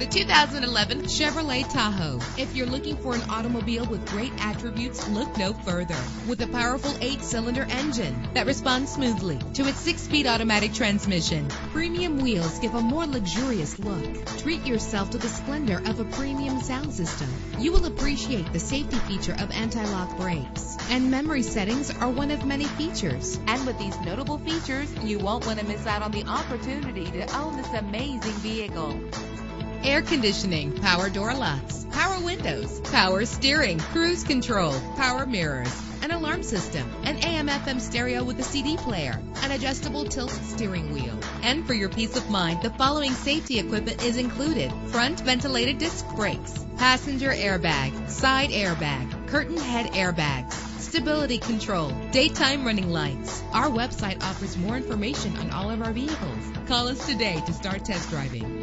The 2011 Chevrolet Tahoe. If you're looking for an automobile with great attributes, look no further. With a powerful 8-cylinder engine that responds smoothly to its 6-speed automatic transmission, premium wheels give a more luxurious look. Treat yourself to the splendor of a premium sound system. You will appreciate the safety feature of anti-lock brakes. And memory settings are one of many features. And with these notable features, you won't want to miss out on the opportunity to own this amazing vehicle. Air conditioning, power door locks, power windows, power steering, cruise control, power mirrors, an alarm system, an AM/FM stereo with a CD player, an adjustable tilt steering wheel. And for your peace of mind, the following safety equipment is included: front ventilated disc brakes, passenger airbag, side airbag, curtain head airbags, stability control, daytime running lights. Our website offers more information on all of our vehicles. Call us today to start test driving.